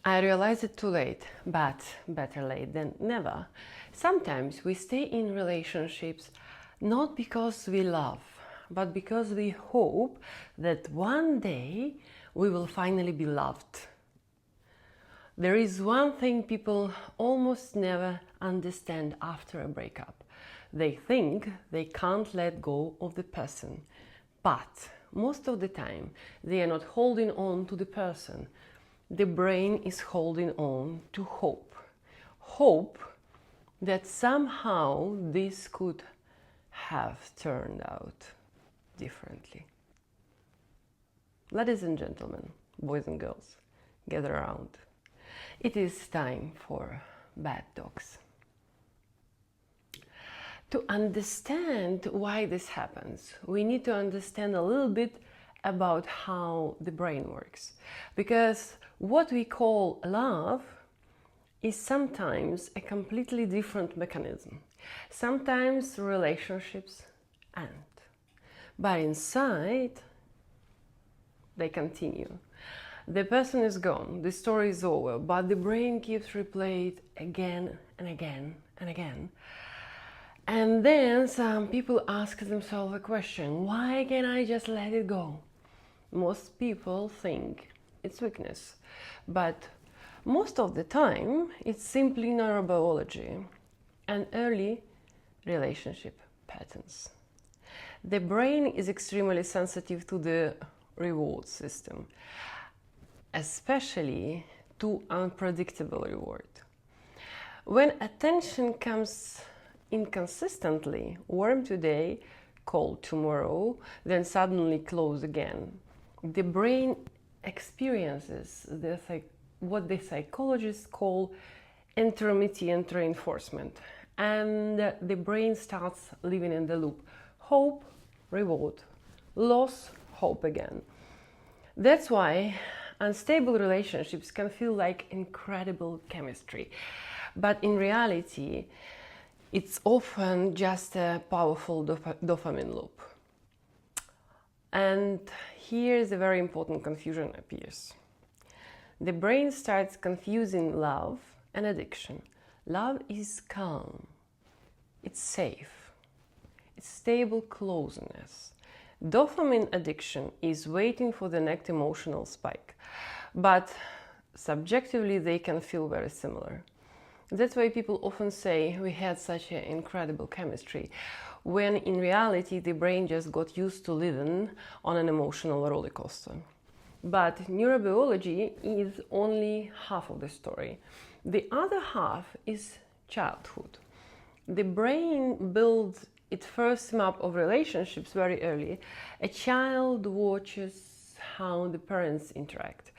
I realized it too late, but better late than never. Sometimes we stay in relationships not because we love, but because we hope that one day we will finally be loved. There is one thing people almost never understand after a breakup. They think they can't let go of the person, but most of the time they are not holding on to the person. The brain is holding on to hope. Hope that somehow this could have turned out differently. Ladies and gentlemen, boys and girls, gather around. It is time for bad talks. To understand why this happens, we need to understand a little bit about how the brain works. Because what we call love is sometimes a completely different mechanism. Sometimes relationships end, but inside they continue. The person is gone, the story is over, but the brain keeps replaying it again and again and again. And then some people ask themselves a question: why can't I just let it go? Most people think it's weakness, but most of the time it's simply neurobiology and early relationship patterns. The brain is extremely sensitive to the reward system, especially to unpredictable reward. When attention comes inconsistently, warm today, cold tomorrow, then suddenly close again, the brain experiences what the psychologists call intermittent reinforcement, and the brain starts living in the loop: hope, reward, loss, hope again. That's why unstable relationships can feel like incredible chemistry, but in reality it's often just a powerful dopamine loop. And here's a very important confusion appears. The brain starts confusing love and addiction. Love is calm, it's safe, it's stable closeness. Dopamine addiction is waiting for the next emotional spike, but subjectively they can feel very similar. That's why people often say we had such an incredible chemistry, when in reality the brain just got used to living on an emotional roller coaster. But neurobiology is only half of the story. The other half is childhood. The brain builds its first map of relationships very early. A child watches how the parents interact,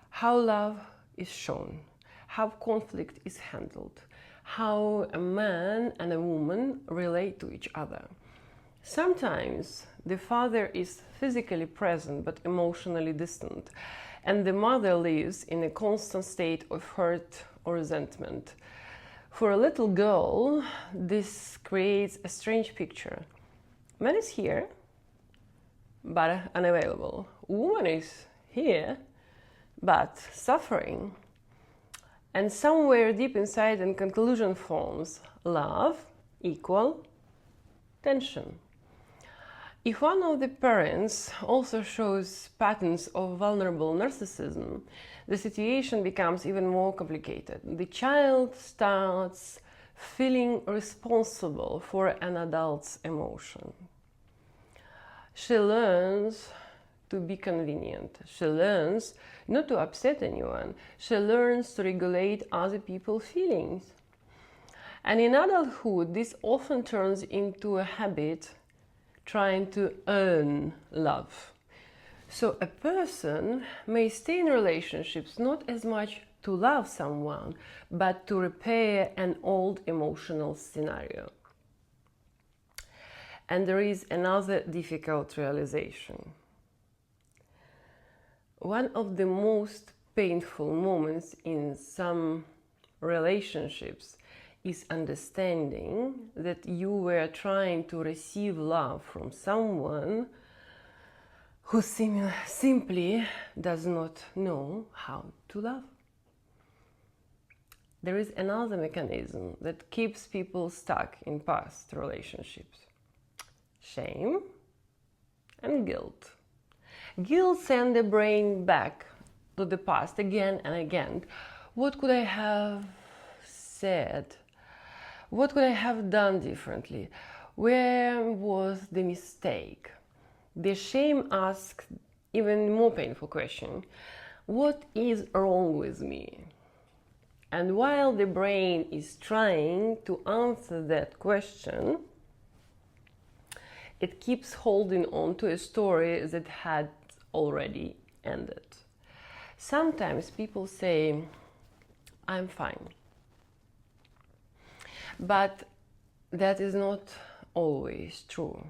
how love is shown, how conflict is handled, how a man and a woman relate to each other. Sometimes the father is physically present but emotionally distant, and the mother lives in a constant state of hurt or resentment. For a little girl, this creates a strange picture. Man is here, but unavailable. Woman is here, but suffering. And somewhere deep inside, the conclusion forms: love equal tension. If one of the parents also shows patterns of vulnerable narcissism, the situation becomes even more complicated. The child starts feeling responsible for an adult's emotion. She learns to be convenient. She learns not to upset anyone. She learns to regulate other people's feelings. And in adulthood, this often turns into a habit, trying to earn love. So a person may stay in relationships not as much to love someone, but to repair an old emotional scenario. And there is another difficult realization. One of the most painful moments in some relationships is understanding that you were trying to receive love from someone who simply does not know how to love. there is another mechanism that keeps people stuck in past relationships. Shame and guilt. Guilt sends the brain back to the past again and again. What could I have said? What could I have done differently? Where was the mistake? The shame asks even more painful question. What is wrong with me? And while the brain is trying to answer that question, it keeps holding on to a story that had already ended. Sometimes people say, I'm fine. But that is not always true.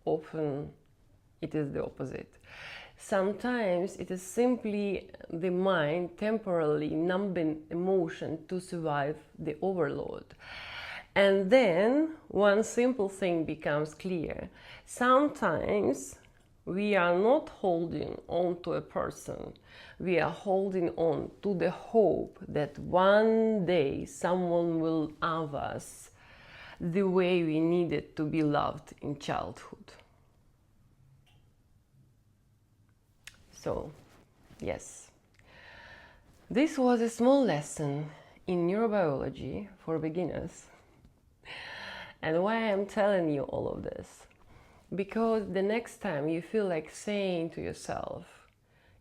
Often it is the opposite. Sometimes it is simply the mind temporarily numbing emotion to survive the overload. And then one simple thing becomes clear. Sometimes we are not holding on to a person. We are holding on to the hope that one day someone will love us the way we needed to be loved in childhood. So, yes, this was a small lesson in neurobiology for beginners. And why I'm telling you all of this? Because the next time you feel like saying to yourself,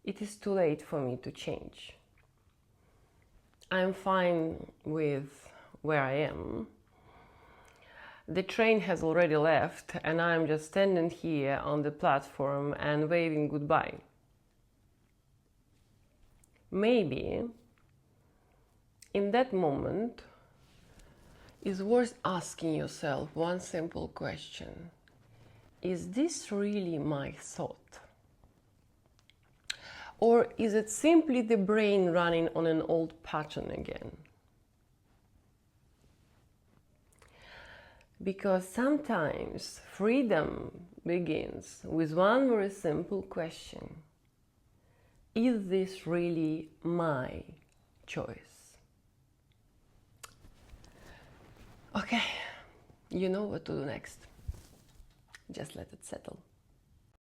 it is too late for me to change. I'm fine with where I am. The train has already left and I'm just standing here on the platform and waving goodbye. Maybe in that moment it's worth asking yourself one simple question. Is this really my thought? Or is it simply the brain running on an old pattern again? Because sometimes freedom begins with one very simple question. Is this really my choice? Okay, you know what to do next. Just let it settle.